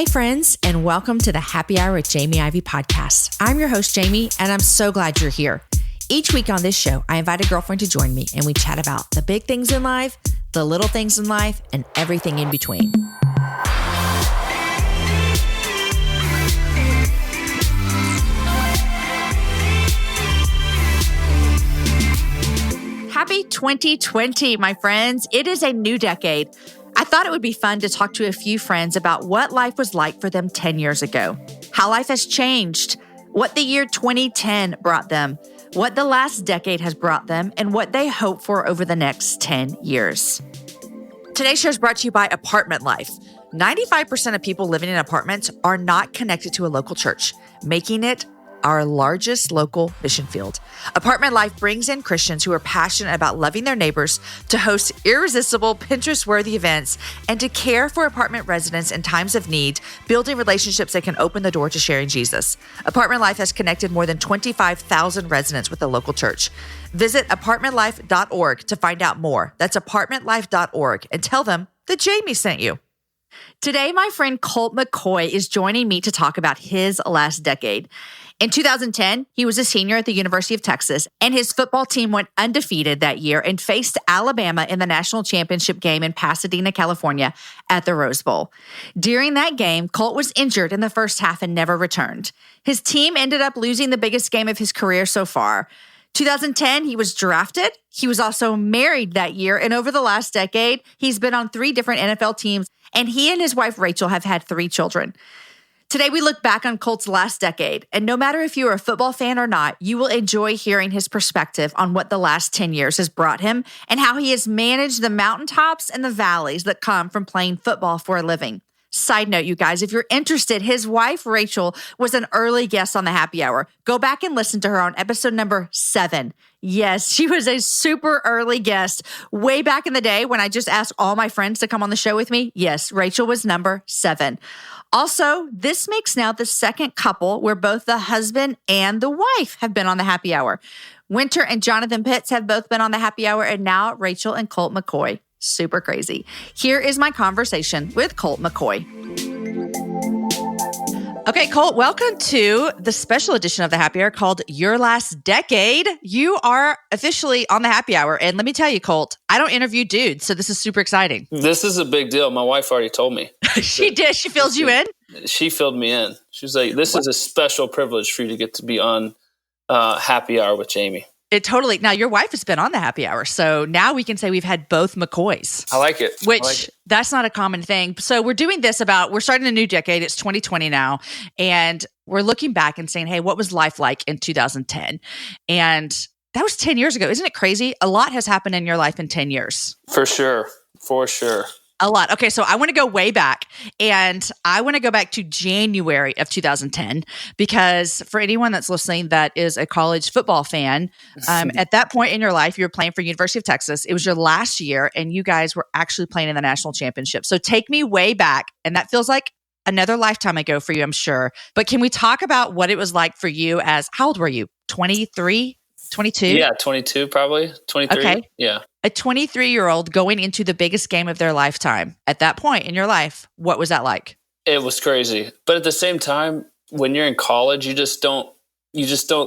Hey friends, and welcome to the Happy Hour with Jamie Ivey podcast. I'm your host, Jamie, and I'm so glad you're here. Each week on this show, I invite a girlfriend to join me and we chat about the big things in life, the little things in life, and everything in between. Happy 2020, my friends. It is a new decade. I thought it would be fun to talk to a few friends about what life was like for them 10 years ago, how life has changed, what the year 2010 brought them, what the last decade has brought them, and what they hope for over the next 10 years. Today's show is brought to you by Apartment Life. 95% of people living in apartments are not connected to a local church, making it our largest local mission field. Apartment Life brings in Christians who are passionate about loving their neighbors to host irresistible Pinterest-worthy events and to care for apartment residents in times of need, building relationships that can open the door to sharing Jesus. Apartment Life has connected more than 25,000 residents with the local church. Visit apartmentlife.org to find out more. That's apartmentlife.org and tell them that Jamie sent you. Today, my friend Colt McCoy is joining me to talk about his last decade. In 2010, he was a senior at the University of Texas, and his football team went undefeated that year and faced Alabama in the national championship game in Pasadena, California at the Rose Bowl. During that game, Colt was injured in the first half and never returned. His team ended up losing the biggest game of his career so far. 2010, he was drafted. He was also married that year, and over the last decade, he's been on 3 different NFL teams, and he and his wife, Rachel, have had 3 children. Today, we look back on Colt's last decade, and no matter if you're a football fan or not, you will enjoy hearing his perspective on what the last 10 years has brought him and how he has managed the mountaintops and the valleys that come from playing football for a living. Side note, you guys, if you're interested, his wife, Rachel, was an early guest on the Happy Hour. Go back and listen to her on episode number 7. Yes, she was a super early guest way back in the day when I just asked all my friends to come on the show with me. Yes, Rachel was number 7. Also, this makes now the second couple where both the husband and the wife have been on the Happy Hour. Winter and Jonathan Pitts have both been on the Happy Hour, and now Rachel and Colt McCoy. Super crazy. Here is my conversation with Colt McCoy. Okay, Colt, welcome to the special edition of the Happy Hour called Your Last Decade. You are officially on the Happy Hour. And let me tell you, Colt, I don't interview dudes, so this is super exciting. This is a big deal. My wife already told me. She did. She filled you in? She filled me in. She was like, this is a special privilege for you to get to be on Happy Hour with Jamie. It totally. Now, your wife has been on the Happy Hour, so now we can say we've had both McCoys. I like it. That's not a common thing. So we're doing this we're starting a new decade. It's 2020 now, and we're looking back and saying, hey, what was life like in 2010? And that was 10 years ago. Isn't it crazy? A lot has happened in your life in 10 years. For sure. A lot. Okay, so I want to go way back, and I want to go back to January of 2010, because for anyone that's listening that is a college football fan, at that point in your life, you were playing for University of Texas. It was your last year, and you guys were actually playing in the national championship. So take me way back, and that feels like another lifetime ago for you, I'm sure. But can we talk about what it was like for you how old were you? 23? 22? Yeah, 22 probably. 23. Okay. Yeah. A 23-year-old going into the biggest game of their lifetime. At that point in your life, what was that like? It was crazy. But at the same time, when you're in college, you just don't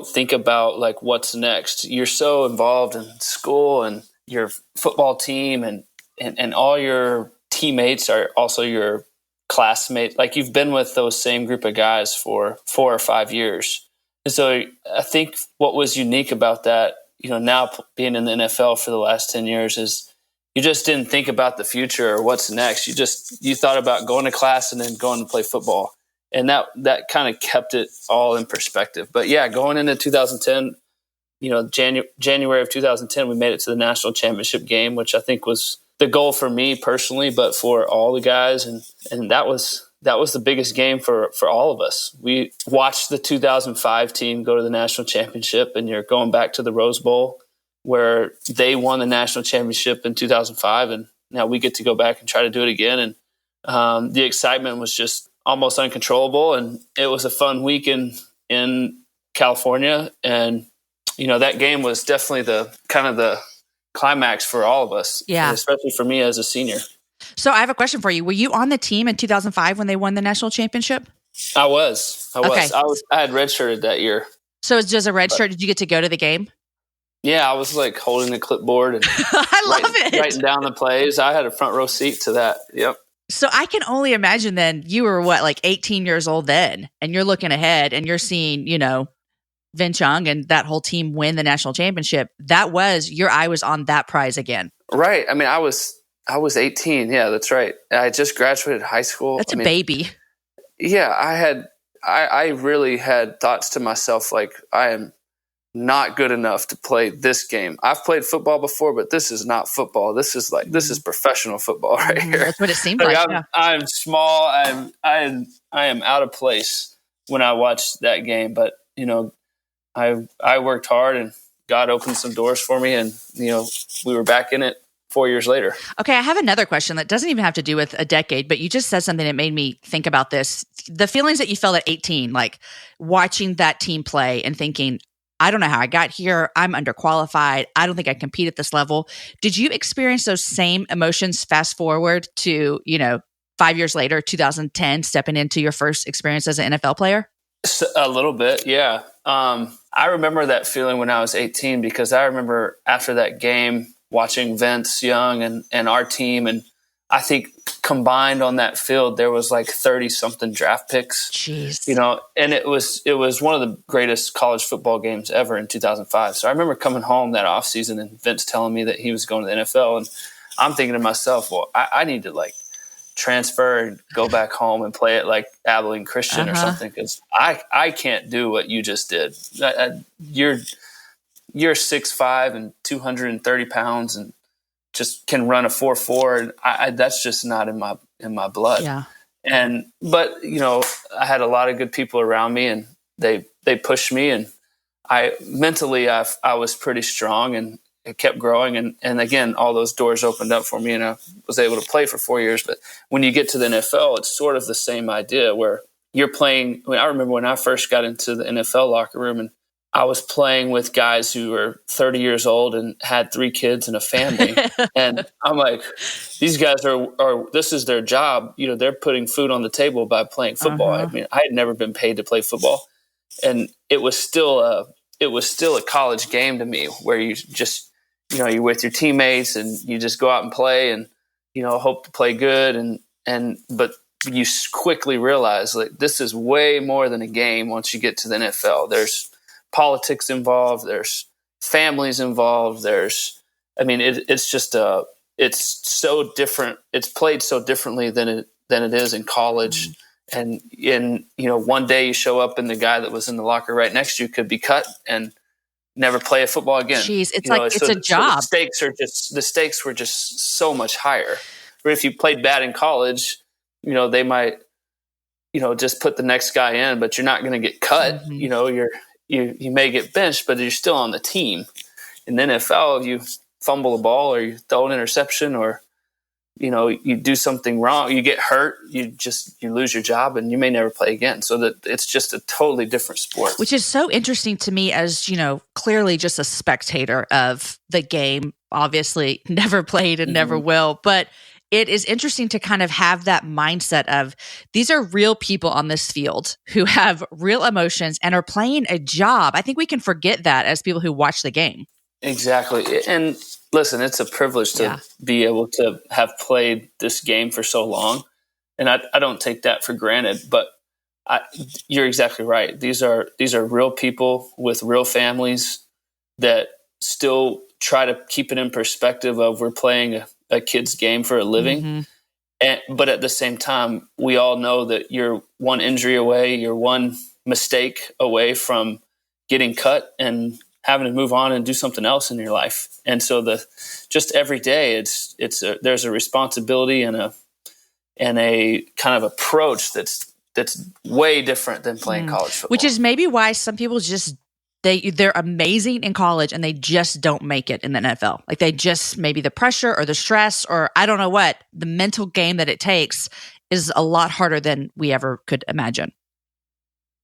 think about like what's next. You're so involved in school and your football team and all your teammates are also your classmates. Like you've been with those same group of guys for 4 or 5 years. And so I think what was unique about that, now being in the NFL for the last 10 years is you just didn't think about the future or what's next. You thought about going to class and then going to play football. And that kind of kept it all in perspective. But yeah, going into 2010, January of 2010, we made it to the national championship game, which I think was the goal for me personally, but for all the guys. And that was the biggest game for all of us. We watched the 2005 team go to the national championship, and you're going back to the Rose Bowl where they won the national championship in 2005. And now we get to go back and try to do it again. And the excitement was just almost uncontrollable. And it was a fun week in California. And, that game was definitely the climax for all of us. Yeah. Especially for me as a senior. So I have a question for you. Were you on the team in 2005 when they won the national championship? I was. Okay. I had redshirted that year. So it's just a red shirt. Did you get to go to the game? Yeah, I was like holding the clipboard and I love it. Writing down the plays. I had a front row seat to that. Yep. So I can only imagine then you were like 18 years old then, and you're looking ahead and you're seeing, Vin Chung and that whole team win the national championship. That was your eye was on that prize again. Right. I mean, I was 18. Yeah, that's right. I just graduated high school. That's a baby. Yeah, I really had thoughts to myself like, I am not good enough to play this game. I've played football before, but this is not football. This is professional football right here. That's what it seemed like. I'm small. I am out of place when I watched that game, but I worked hard and God opened some doors for me, and we were back in it 4 years later. Okay, I have another question that doesn't even have to do with a decade, but you just said something that made me think about this. The feelings that you felt at 18, like watching that team play and thinking, I don't know how I got here. I'm underqualified. I don't think I compete at this level. Did you experience those same emotions fast forward to, 5 years later, 2010, stepping into your first experience as an NFL player? A little bit, yeah. I remember that feeling when I was 18 because I remember after that game watching Vince Young and our team, and I think combined on that field there was like 30-something draft picks. Jeez. And it was one of the greatest college football games ever in 2005. So I remember coming home that offseason and Vince telling me that he was going to the NFL, and I'm thinking to myself, well, I need to like transfer and go back home and play at like Abilene Christian or something, because I can't do what you just did. You're 6'5" and 230 pounds and just can run a 4.4, and that's just not in my blood. Yeah. But I had a lot of good people around me, and they pushed me, and I mentally I was pretty strong, and it kept growing. And again, all those doors opened up for me, and I was able to play for 4 years. But when you get to the NFL, it's sort of the same idea where you're playing. I remember when I first got into the NFL locker room, and I was playing with guys who were 30 years old and had 3 kids and a family. And I'm like, these guys are this is their job. They're putting food on the table by playing football. I mean, I had never been paid to play football. And it was still a college game to me, where you just, you're with your teammates and you just go out and play and, hope to play good. But you quickly realize like this is way more than a game. Once you get to the NFL, there's politics involved, there's families involved. It's just it's so different. It's played so differently than it is in college. And one day you show up and the guy that was in the locker right next to you could be cut and never play a football again. Jeez, it's a job. The stakes were just so much higher. Or if you played bad in college, they might, just put the next guy in, but you're not going to get cut. You may get benched, but you're still on the team. In the NFL, you fumble a ball or you throw an interception or you do something wrong, you get hurt, you lose your job and you may never play again. So that it's just a totally different sport. Which is so interesting to me as, clearly just a spectator of the game, obviously never played and never will, but it is interesting to kind of have that mindset of these are real people on this field who have real emotions and are playing a job. I think we can forget that as people who watch the game. Exactly. And listen, it's a privilege to be able to have played this game for so long. And I don't take that for granted, but you're exactly right. These are real people with real families that still try to keep it in perspective of we're playing a kid's game for a living. But at the same time, we all know that you're one injury away, you're one mistake away from getting cut and having to move on and do something else in your life. And so just every day there's a responsibility and a kind of approach that's way different than playing college football. Which is maybe why some people just they're amazing in college and they just don't make it in the NFL. Like they just, maybe the pressure or the stress or I don't know what, the mental game that it takes is a lot harder than we ever could imagine.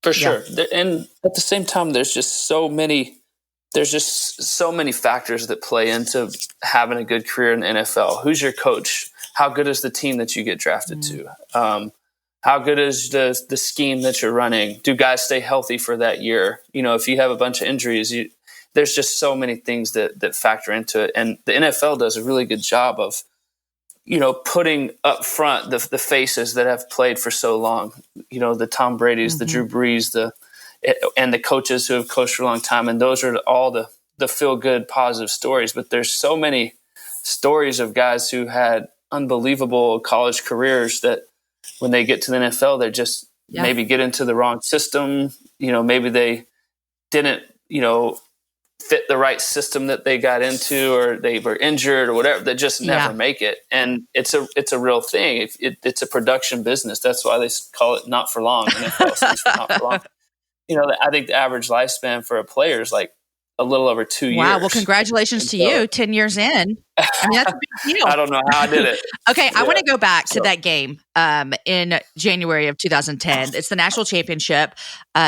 For sure. Yeah. And at the same time, there's just so many factors that play into having a good career in the NFL. Who's your coach? how good is the team that you get drafted to? How good is the scheme that you're running? Do guys stay healthy for that year? If you have a bunch of injuries, there's just so many things that factor into it. And the NFL does a really good job of, putting up front the faces that have played for so long, the Tom Brady's, the Drew Brees, and the coaches who have coached for a long time. And those are all the feel good, positive stories. But there's so many stories of guys who had unbelievable college careers that when they get to the NFL, they just maybe get into the wrong system. Maybe they didn't, fit the right system that they got into, or they were injured or whatever. They just never make it. And it's a real thing. It's a production business. That's why they call it not for long. NFL stands for not for long. I think the average lifespan for a player is like a little over 2 years. Wow. Well, congratulations to you, 10 years in. I mean, that's a big deal. I don't know how I did it. Okay. I want to go back to that game in January of 2010. It's the national championship.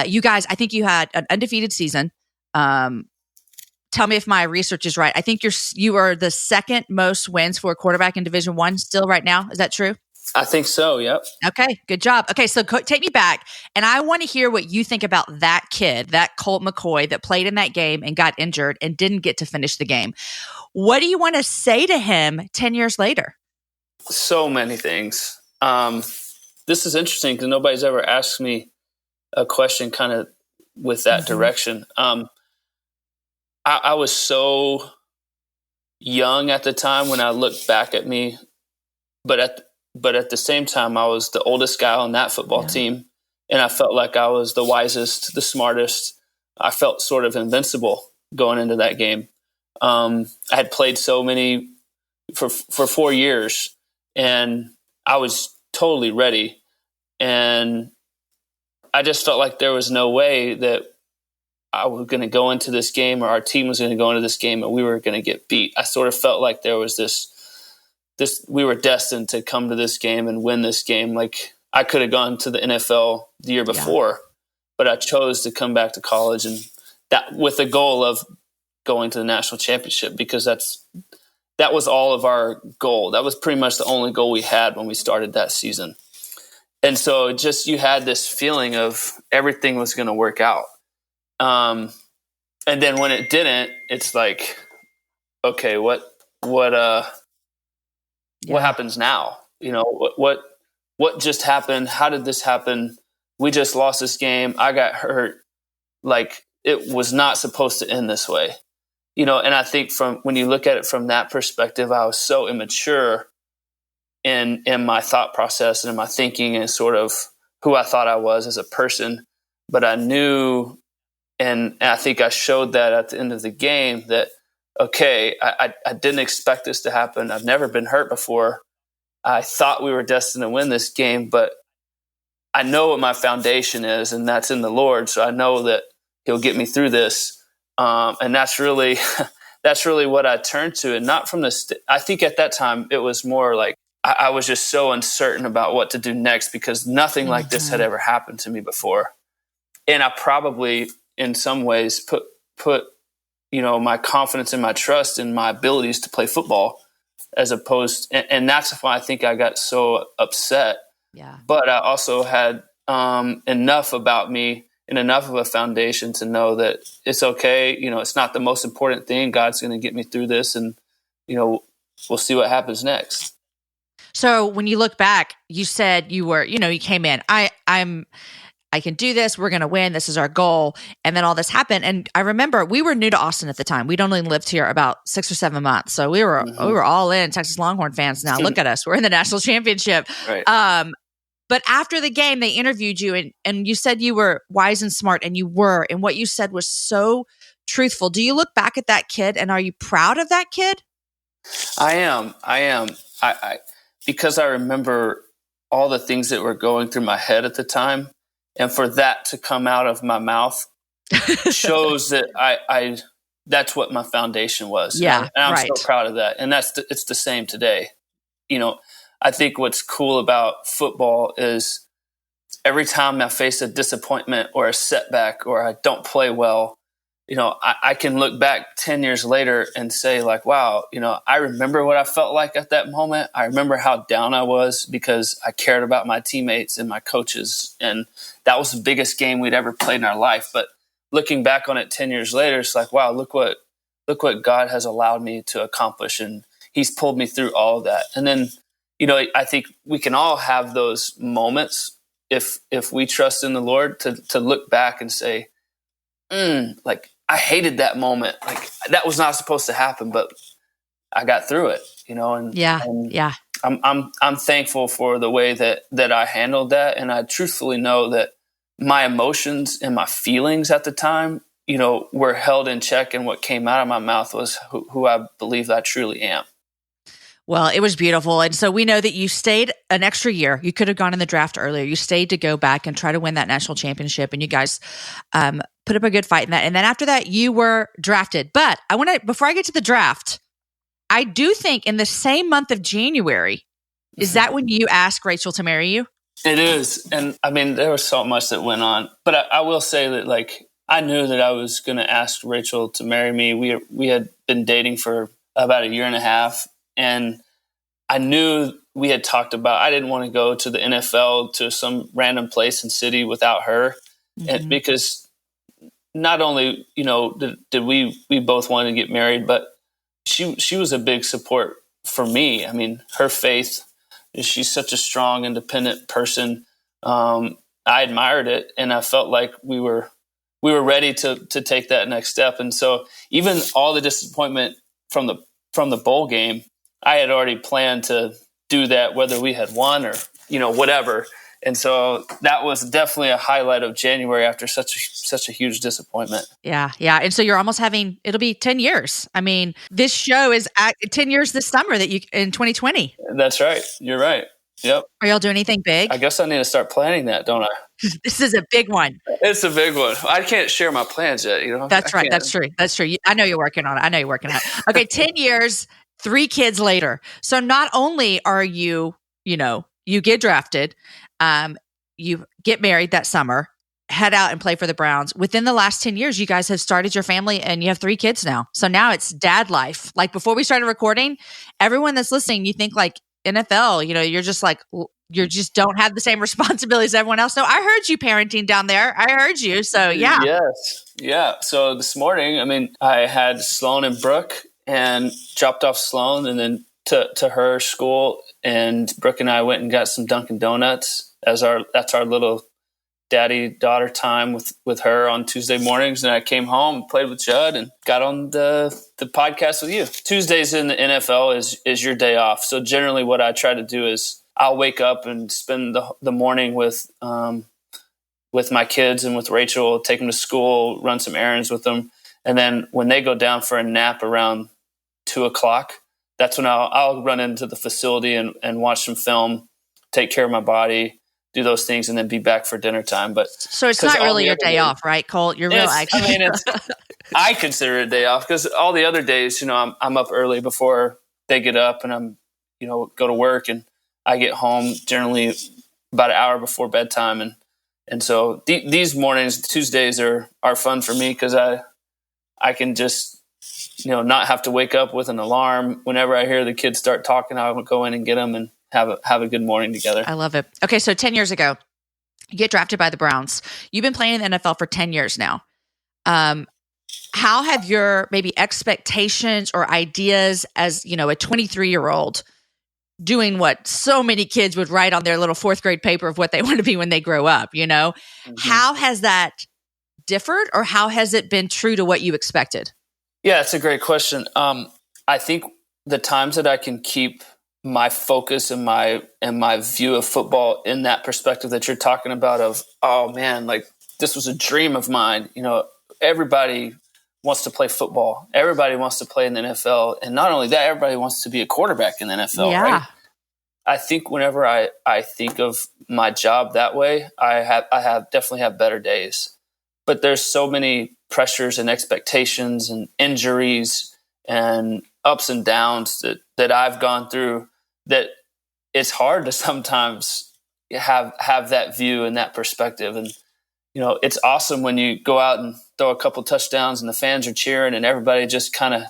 You guys, I think you had an undefeated season. Tell me if my research is right. I think you are the second most wins for a quarterback in Division I still right now. Is that true? I think so. Yep. Okay. Good job. Okay. So take me back, and I want to hear what you think about that kid, that Colt McCoy that played in that game and got injured and didn't get to finish the game. What do you want to say to him 10 years later? So many things. This is interesting because nobody's ever asked me a question kind of with that direction. I was so young at the time when I look back at me, but at the same time, I was the oldest guy on that football team, and I felt like I was the wisest, the smartest. I felt sort of invincible going into that game. I had played so many for 4 years, and I was totally ready. And I just felt like there was no way that I was going to go into this game, or our team was going to go into this game, and we were going to get beat. I sort of felt like there was this we were destined to come to this game and win this game. Like, I could have gone to the NFL the year before, but I chose to come back to college, and that with the goal of going to the national championship, because that was all of our goal. That was pretty much the only goal we had when we started that season. And so just, you had this feeling of everything was going to work out. And then when it didn't, it's like, okay, what happens now? What just happened? How did this happen? We just lost this game. I got hurt. Like, it was not supposed to end this way, and I think when you look at it from that perspective, I was so immature in my thought process and in my thinking and sort of who I thought I was as a person. But I knew, and I think I showed that at the end of the game, that, okay, I didn't expect this to happen. I've never been hurt before. I thought we were destined to win this game, but I know what my foundation is, and that's in the Lord. So I know that He'll get me through this. And that's really what I turned to. And not from I think at that time it was more like I was just so uncertain about what to do next, because nothing like this had ever happened to me before. And I probably, in some ways, put my confidence and my trust in my abilities to play football, as opposed, and that's why I think I got so upset. Yeah. But I also had enough about me and enough of a foundation to know that it's okay. It's not the most important thing. God's going to get me through this, and we'll see what happens next. So when you look back, you said you were, you came in. I can do this. We're going to win. This is our goal. And then all this happened. And I remember we were new to Austin at the time. We'd only lived here about 6 or 7 months. So we were all in Texas Longhorn fans. Now look at us. We're in the national championship. Right. But after the game, they interviewed you and you said you were wise and smart, and you were. And what you said was so truthful. Do you look back at that kid, and are you proud of that kid? I am. I because I remember all the things that were going through my head at the time. And for that to come out of my mouth shows that that's what my foundation was. Yeah. And I'm so proud of that. And it's the same today. I think what's cool about football is every time I face a disappointment or a setback or I don't play well, I can look back 10 years later and say like, wow, I remember what I felt like at that moment. I remember how down I was because I cared about my teammates and my coaches. And that was the biggest game we'd ever played in our life. But looking back on it 10 years later, it's like, wow, look what God has allowed me to accomplish. And he's pulled me through all of that. And then, I think we can all have those moments if we trust in the Lord to look back and say, like, I hated that moment. Like, that was not supposed to happen, but I got through it, and yeah. I'm thankful for the way that I handled that. And I truthfully know that my emotions and my feelings at the time, were held in check. And what came out of my mouth was who I believe I truly am. Well, it was beautiful. And so we know that you stayed an extra year. You could have gone in the draft earlier. You stayed to go back and try to win that national championship. And you guys put up a good fight in that. And then after that, you were drafted. But before I get to the draft, I do think in the same month of January, is that when you asked Rachel to marry you? It is. And I mean, there was so much that went on. But I will say that, like, I knew that I was going to ask Rachel to marry me. We had been dating for about a year and a half. And I knew we had talked about, I didn't want to go to the NFL to some random place and city without her. And because not only, did we both want to get married, but she was a big support for me. I mean, her faith, she's such a strong, independent person. I admired it, and I felt like we were ready to take that next step. And so even all the disappointment from the bowl game, I had already planned to do that, whether we had won or, whatever. And so that was definitely a highlight of January after such a huge disappointment. Yeah. Yeah. And so you're almost it'll be 10 years. I mean, this show is 10 years this summer in 2020. That's right. You're right. Yep. Are y'all doing anything big? I guess I need to start planning that, don't I? This is a big one. It's a big one. I can't share my plans yet, That's right. That's true. That's true. I know you're working on it. Okay. 10 years, 3 kids later. So not only are you, you get drafted, you get married that summer, head out and play for the Browns. Within the last 10 years, you guys have started your family and you have 3 kids now. So now it's dad life. Like before we started recording, everyone that's listening, you think like NFL, you're just like, you just don't have the same responsibilities as everyone else. So I heard you parenting down there. I heard you. So yeah. Yes. Yeah. So this morning, I had Sloan and Brooke, and dropped off Sloan and then to her school. And Brooke and I went and got some Dunkin' Donuts that's our little daddy-daughter time with her on Tuesday mornings. And I came home, played with Judd, and got on the podcast with you. Tuesdays in the NFL is your day off. So generally what I try to do is I'll wake up and spend the morning with my kids and with Rachel, take them to school, run some errands with them. And then when they go down for a nap around 2:00, that's when I'll run into the facility and watch some film, take care of my body, do those things, and then be back for dinner time. But so it's not really your day off, right, Colt? You're real actually. I consider it a day off because all the other days, I'm up early before they get up, and I'm, go to work, and I get home generally about an hour before bedtime, and so these mornings, Tuesdays are fun for me because I can just not have to wake up with an alarm. Whenever I hear the kids start talking, I'll go in and get them and have a good morning together. I love it. Okay, so 10 years ago, you get drafted by the Browns. You've been playing in the NFL for 10 years now. How have your maybe expectations or ideas as, a 23-year-old doing what so many kids would write on their little 4th grade paper of what they want to be when they grow up, Mm-hmm. How has that differed, or how has it been true to what you expected? Yeah, it's a great question. I think the times that I can keep my focus and my view of football in that perspective that you're talking about of, oh man, like this was a dream of mine. Everybody wants to play football. Everybody wants to play in the NFL. And not only that, everybody wants to be a quarterback in the NFL, yeah. Right? I think whenever I think of my job that way, I definitely have better days. But there's so many pressures and expectations and injuries and ups and downs that I've gone through that it's hard to sometimes have that view and that perspective. it's awesome when you go out and throw a couple touchdowns and the fans are cheering and everybody just kind of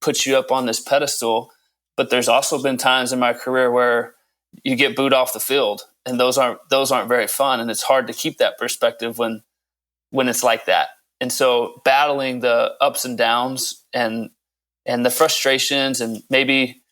puts you up on this pedestal. But there's also been times in my career where you get booed off the field, and those aren't very fun. And it's hard to keep that perspective when it's like that. And so battling the ups and downs and the frustrations, and maybe,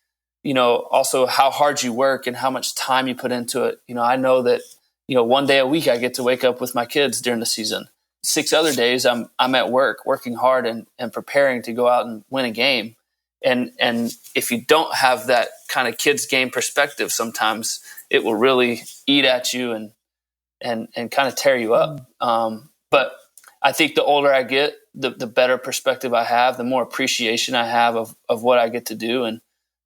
also how hard you work and how much time you put into it. I know that, one day a week I get to wake up with my kids during the season. 6 other days I'm at work working hard and preparing to go out and win a game. And if you don't have that kind of kids game perspective, sometimes it will really eat at you and kind of tear you up. But I think the older I get, the better perspective I have, the more appreciation I have of what I get to do. And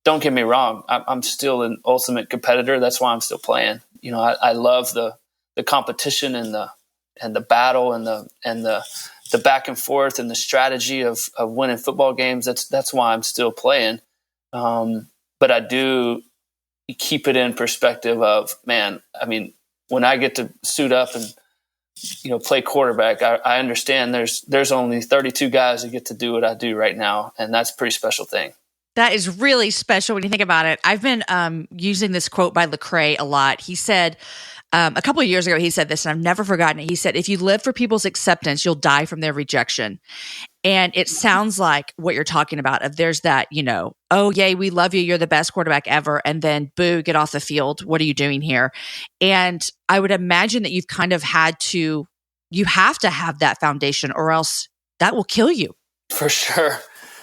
don't get me wrong, I'm still an ultimate competitor. That's why I'm still playing. I love the competition and the battle and the back and forth and the strategy of winning football games. That's why I'm still playing. But I do keep it in perspective of, man, I mean, when I get to suit up and, play quarterback, I understand there's only 32 guys that get to do what I do right now. And that's a pretty special thing. That is really special when you think about it. I've been using this quote by Lecrae a lot. He said, a couple of years ago, he said this, and I've never forgotten it. He said, if you live for people's acceptance, you'll die from their rejection. And it sounds like what you're talking about. If there's that, oh, yay, we love you. You're the best quarterback ever. And then, boo, get off the field. What are you doing here? And I would imagine that you've kind of you have to have that foundation, or else that will kill you. For sure.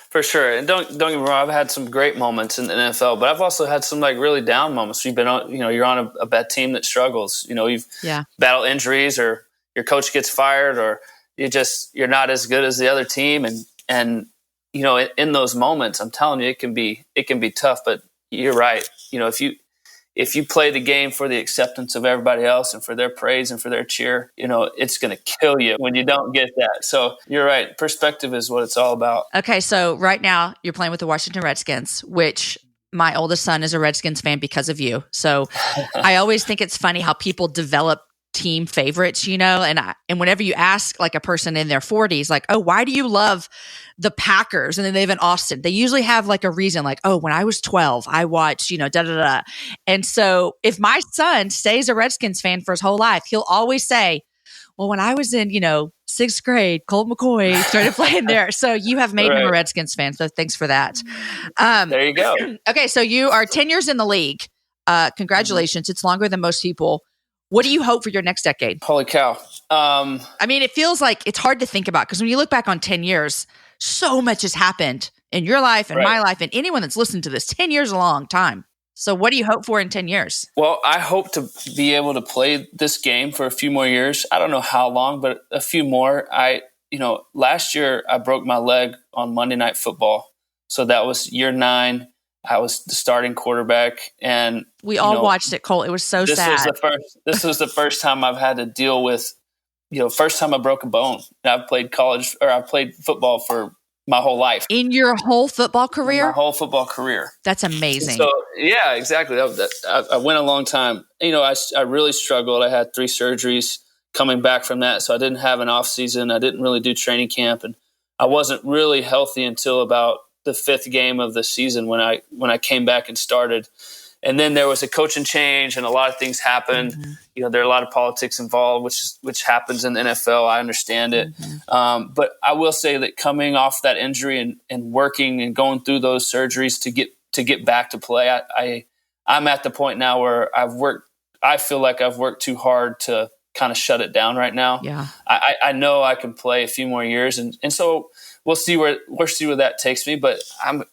For sure. And don't get me wrong, I've had some great moments in the NFL, but I've also had some really down moments. You've been on, you're on a bad team that struggles. You've battled injuries, or your coach gets fired, or you're not as good as the other team. And in those moments, I'm telling you, it can be tough, but you're right. If you play the game for the acceptance of everybody else and for their praise and for their cheer, it's going to kill you when you don't get that. So you're right. Perspective is what it's all about. Okay. So right now you're playing with the Washington Redskins, which my oldest son is a Redskins fan because of you. So I always think it's funny how people develop team favorites, and whenever you ask like a person in their 40s, like, oh, why do you love the Packers? And then they live in Austin. They usually have like a reason, like, oh, when I was 12, I watched, da da da. And so if my son stays a Redskins fan for his whole life, he'll always say, well, when I was in, 6th grade, Colt McCoy started playing there. So you have made him a Redskins fan. So thanks for that. There you go. Okay. So you are 10 years in the league. Congratulations. It's longer than most people. What do you hope for your next decade? Holy cow. I mean, it feels like it's hard to think about, because when you look back on 10 years, so much has happened in your life and my life and anyone that's listened to this. 10 years is a long time. So what do you hope for in 10 years? Well, I hope to be able to play this game for a few more years. I don't know how long, but a few more. Last year I broke my leg on Monday Night Football. So that was year 9. I was the starting quarterback, and we all watched it, Colt. It was so sad. This was the first time I've had to deal with, first time I broke a bone. I've played football for my whole life. In your whole football career? My whole football career. That's amazing. So yeah, exactly. I went a long time. I really struggled. I had 3 surgeries coming back from that, so I didn't have an off season. I didn't really do training camp, and I wasn't really healthy until about the 5th game of the season when I came back and started. And then there was a coaching change and a lot of things happened. Mm-hmm. There are a lot of politics involved, which happens in the NFL. I understand it. Mm-hmm. But I will say that coming off that injury and working and going through those surgeries to get back to play, I'm at the point now where I feel like I've worked too hard to kind of shut it down right now. Yeah. I know I can play a few more years. And so we'll see where that takes me. But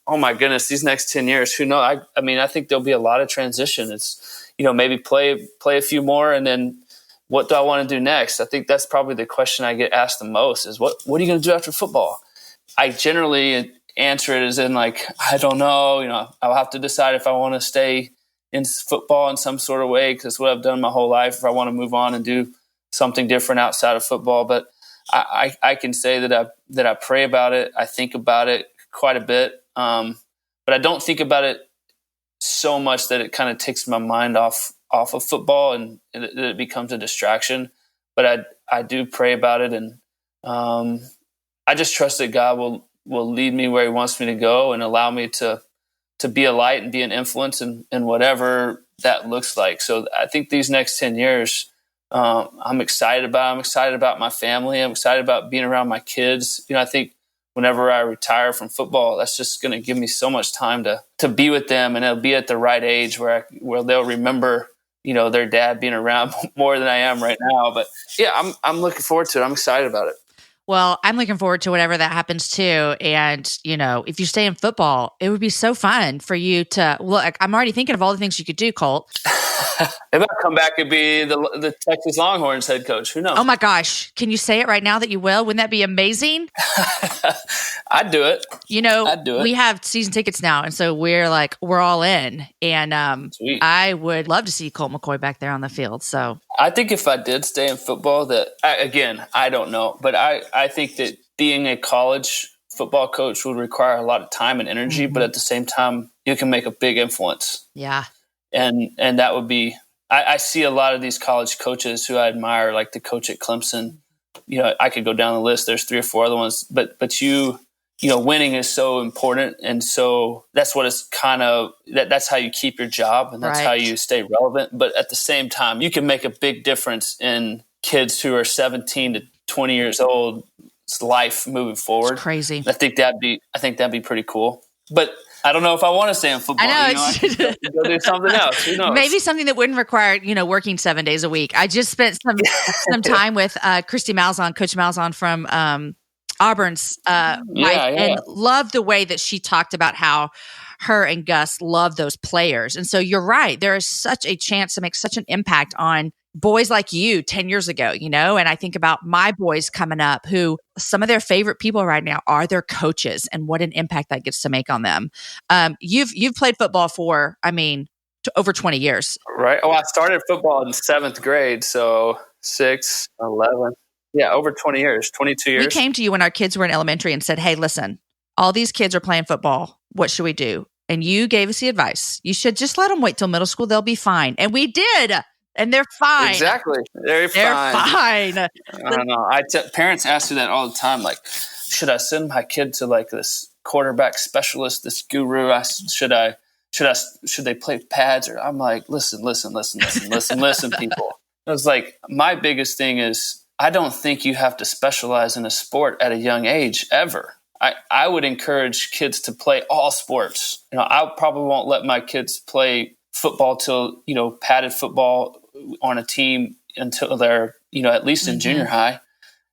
oh my goodness, these next 10 years, who knows? I think there'll be a lot of transition. It's, maybe play a few more, and then what do I want to do next? I think that's probably the question I get asked the most is what are you going to do after football? I generally answer it as in like, I don't know, I'll have to decide if I want to stay in football in some sort of way, because it's what I've done my whole life, if I want to move on and do something different outside of football. But I can say that I pray about it. I think about it quite a bit. But I don't think about it so much that it kind of takes my mind off of football and it becomes a distraction. But I do pray about it. And I just trust that God will lead me where he wants me to go and allow me to be a light and be an influence in whatever that looks like. So I think these next 10 years, I'm excited about. I'm excited about my family. I'm excited about being around my kids. I think whenever I retire from football, that's just going to give me so much time to be with them, and it'll be at the right age where they'll remember, their dad being around more than I am right now. But yeah, I'm looking forward to it. I'm excited about it. Well, I'm looking forward to whatever that happens too. And, if you stay in football, it would be so fun for you to look. I'm already thinking of all the things you could do, Colt. Maybe I'll come back and be the Texas Longhorns head coach. Who knows? Oh my gosh. Can you say it right now that you will? Wouldn't that be amazing? I'd do it. I'd do it. We have season tickets now. And so we're all in. And I would love to see Colt McCoy back there on the field. So I think if I did stay in football, I don't know, but I think that being a college football coach would require a lot of time and energy, but at the same time, you can make a big influence. Yeah. And that would be, I see a lot of these college coaches who I admire, like the coach at Clemson. I could go down the list. There's 3 or 4 other ones, but winning is so important. And so that's what it's kind of, that's how you keep your job, and that's how you stay relevant. But at the same time, you can make a big difference in kids who are 17 to 20 years old. It's life moving forward. It's crazy. I think that'd be pretty cool. But I don't know if I want to stay in football. I know. I could go do something else. Who knows? Maybe something that wouldn't require, working 7 days a week. I just spent some time with Christy Malzahn, Coach Malzahn from Auburn's wife, and loved the way that she talked about how her and Gus love those players. And so you're right. There is such a chance to make such an impact on boys like you 10 years ago, and I think about my boys coming up who some of their favorite people right now are their coaches, and what an impact that gets to make on them. You've played football for, over 20 years. Right. Oh, I started football in 7th grade. So 6, 11. Yeah. Over 20 years, 22 years. We came to you when our kids were in elementary and said, hey, listen, all these kids are playing football. What should we do? And you gave us the advice. You should just let them wait till middle school. They'll be fine. And we did. And they're fine. Exactly. They're fine. I don't know. Parents ask me that all the time. Like, should I send my kid to like this quarterback specialist, this guru? Should they play pads? Or I'm like, listen, people. I was like, my biggest thing is I don't think you have to specialize in a sport at a young age ever. I would encourage kids to play all sports. I probably won't let my kids play football till, padded football on a team until they're, at least in junior high.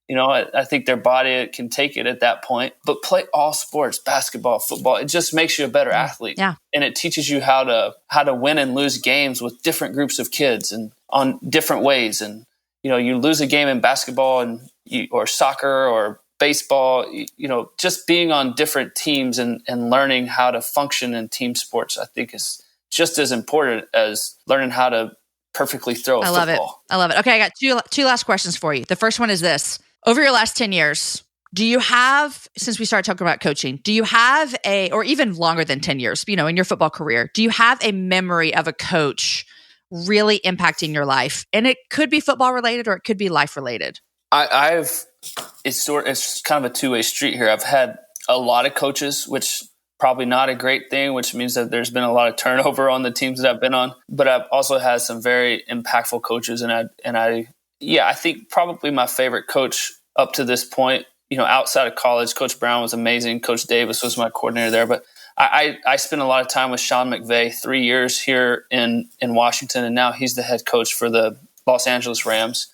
I think their body can take it at that point, but play all sports, basketball, football. It just makes you a better athlete. Yeah. And it teaches you how to win and lose games with different groups of kids and on different ways. And, you lose a game in basketball or soccer or baseball, just being on different teams and learning how to function in team sports, I think is just as important as learning how to perfectly throw a football. I love it. Okay, I got two last questions for you. The first one is this. Over your last 10 years, do you have, since we started talking about coaching, do you have or even longer than 10 years, in your football career, do you have a memory of a coach really impacting your life? And it could be football related or it could be life related. It's kind of a two-way street here. I've had a lot of coaches, which probably not a great thing, which means that there's been a lot of turnover on the teams that I've been on. But I've also had some very impactful coaches, and I think probably my favorite coach up to this point, outside of college, Coach Brown was amazing. Coach Davis was my coordinator there, but I spent a lot of time with Sean McVay, 3 years here in Washington, and now he's the head coach for the Los Angeles Rams.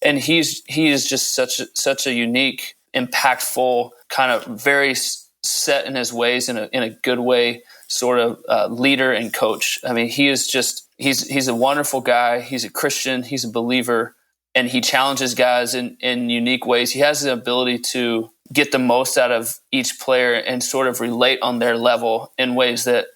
And he is just such a unique, impactful, kind of very set in his ways in a good way, sort of leader and coach. I mean, he's a wonderful guy. He's a Christian. He's a believer, and he challenges guys in unique ways. He has the ability to get the most out of each player and sort of relate on their level in ways that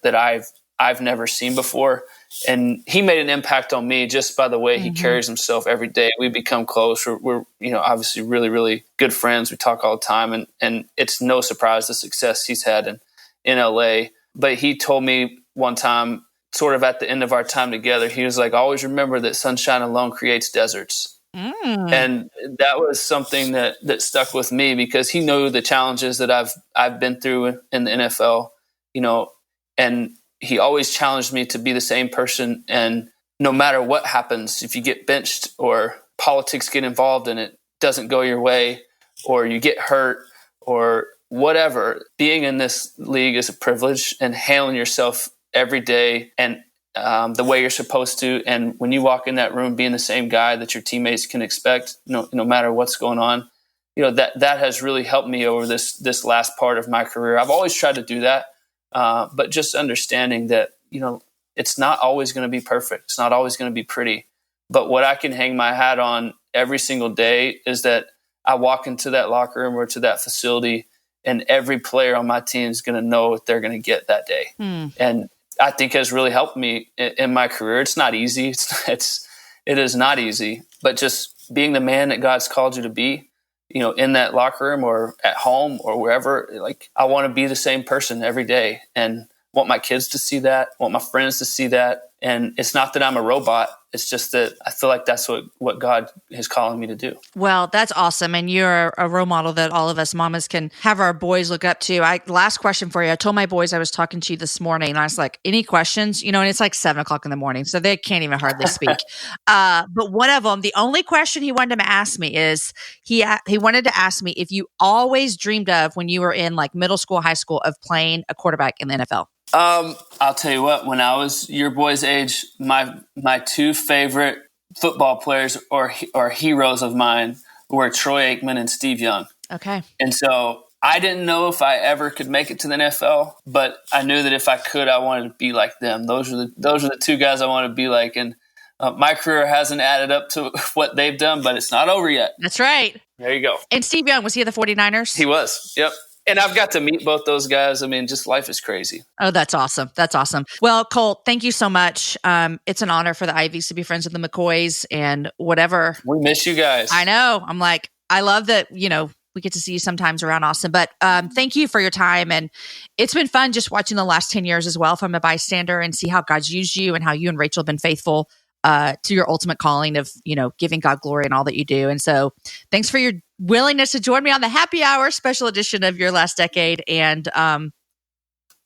I've never seen before. And he made an impact on me just by the way he carries himself every day. We become close. We're obviously really, really good friends. We talk all the time, and it's no surprise the success he's had in LA. But he told me one time, sort of at the end of our time together, he was like, always remember that sunshine alone creates deserts. And that was something that stuck with me because he knew the challenges that I've been through in the NFL, and he always challenged me to be the same person. And no matter what happens, if you get benched or politics get involved and it doesn't go your way, or you get hurt or whatever, being in this league is a privilege, and handling yourself every day and the way you're supposed to. And when you walk in that room, being the same guy that your teammates can expect, no matter what's going on, that has really helped me over this last part of my career. I've always tried to do that. But just understanding that, it's not always going to be perfect. It's not always going to be pretty. But what I can hang my hat on every single day is that I walk into that locker room or to that facility, and every player on my team is going to know what they're going to get that day. And I think has really helped me in my career. It's not easy. It is not easy, but just being the man that God's called you to be, in that locker room or at home or wherever, like I want to be the same person every day, and want my kids to see that, want my friends to see that. And it's not that I'm a robot. It's just that I feel like that's what God is calling me to do. Well, that's awesome. And you're a role model that all of us mamas can have our boys look up to. Last question for you. I told my boys I was talking to you this morning, and I was like, any questions? And it's like 7:00 in the morning, so they can't even hardly speak. But one of them, the only question he wanted to ask me is, he wanted to ask me if you always dreamed of, when you were in like middle school, high school, of playing a quarterback in the NFL. I'll tell you what, when I was your boy's age, my two favorite football players or heroes of mine were Troy Aikman and Steve Young. Okay. And so I didn't know if I ever could make it to the NFL, but I knew that if I could, I wanted to be like them. Those are the two guys I wanted to be like. And my career hasn't added up to what they've done, but it's not over yet. That's right. There you go. And Steve Young, was he at the 49ers? He was. Yep. And I've got to meet both those guys. I mean, just life is crazy. Oh, that's awesome. That's awesome. Well, Colt, thank you so much. It's an honor for the Ivies to be friends with the McCoys and whatever. We miss you guys. I know. I'm like, I love that, we get to see you sometimes around Austin, but thank you for your time. And it's been fun just watching the last 10 years as well from a bystander, and see how God's used you and how you and Rachel have been faithful to your ultimate calling of, giving God glory in all that you do. And so thanks for your willingness to join me on the happy hour special edition of Your Last Decade, and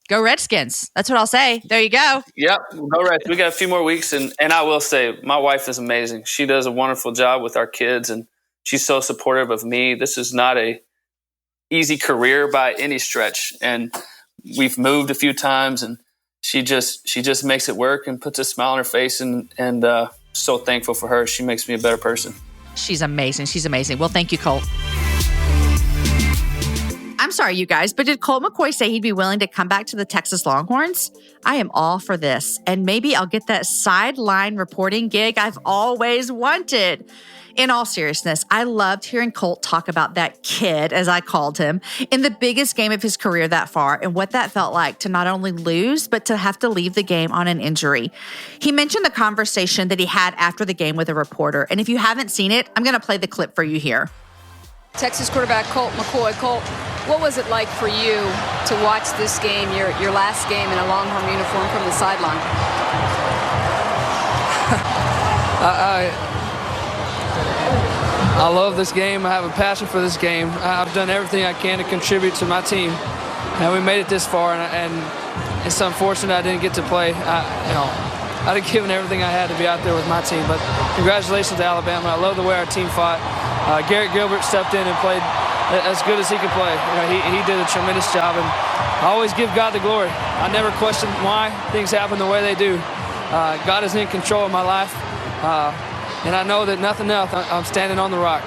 go Redskins. That's what I'll say. There you go. Yep. Go Reds. We got a few more weeks. And I will say, my wife is amazing. She does a wonderful job with our kids, and she's so supportive of me. This is not a easy career by any stretch. And we've moved a few times, and she just makes it work and puts a smile on her face, and so thankful for her. She makes me a better person. She's amazing. She's amazing. Well, thank you, Colt. I'm sorry, you guys, but did Colt McCoy say he'd be willing to come back to the Texas Longhorns? I am all for this. And maybe I'll get that sideline reporting gig I've always wanted. In all seriousness, I loved hearing Colt talk about that kid, as I called him, in the biggest game of his career that far, and what that felt like to not only lose, but to have to leave the game on an injury. He mentioned the conversation that he had after the game with a reporter, and if you haven't seen it, I'm going to play the clip for you here. Texas quarterback Colt McCoy. Colt, what was it like for you to watch this game, your last game in a Longhorn uniform, from the sideline? I love this game. I have a passion for this game. I've done everything I can to contribute to my team, and we made it this far. And it's unfortunate I didn't get to play. I'd have given everything I had to be out there with my team. But congratulations to Alabama. I love the way our team fought. Garrett Gilbert stepped in and played as good as he could play. He did a tremendous job, and I always give God the glory. I never question why things happen the way they do. God is in control of my life. And I know that nothing else, I'm standing on the rock.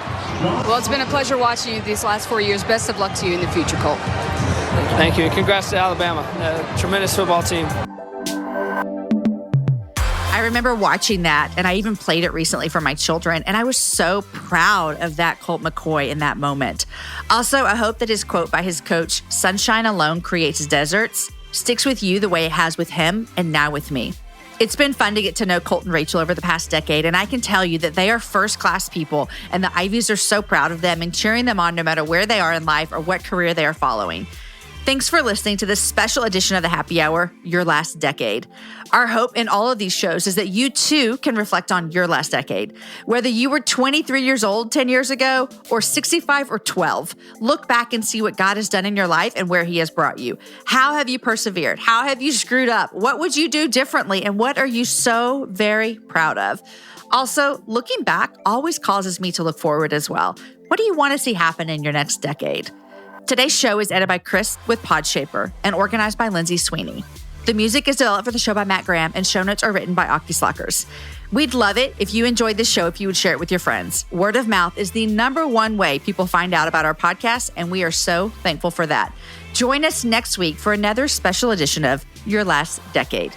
Well, it's been a pleasure watching you these last 4 years. Best of luck to you in the future, Colt. Thank you. Congrats to Alabama. Tremendous football team. I remember watching that, and I even played it recently for my children, and I was so proud of that Colt McCoy in that moment. Also, I hope that his quote by his coach, "Sunshine alone creates deserts," sticks with you the way it has with him and now with me. It's been fun to get to know Colt and Rachel over the past decade, and I can tell you that they are first-class people, and the Ivies are so proud of them and cheering them on no matter where they are in life or what career they are following. Thanks for listening to this special edition of the Happy Hour, Your Last Decade. Our hope in all of these shows is that you too can reflect on your last decade. Whether you were 23 years old 10 years ago or 65 or 12, look back and see what God has done in your life and where he has brought you. How have you persevered? How have you screwed up? What would you do differently? And what are you so very proud of? Also, looking back always causes me to look forward as well. What do you want to see happen in your next decade? Today's show is edited by Chris with Podshaper and organized by Lindsay Sweeney. The music is developed for the show by Matt Graham, and show notes are written by Aki Slockers. We'd love it if you enjoyed this show if you would share it with your friends. Word of mouth is the number one way people find out about our podcast, and we are so thankful for that. Join us next week for another special edition of Your Last Decade.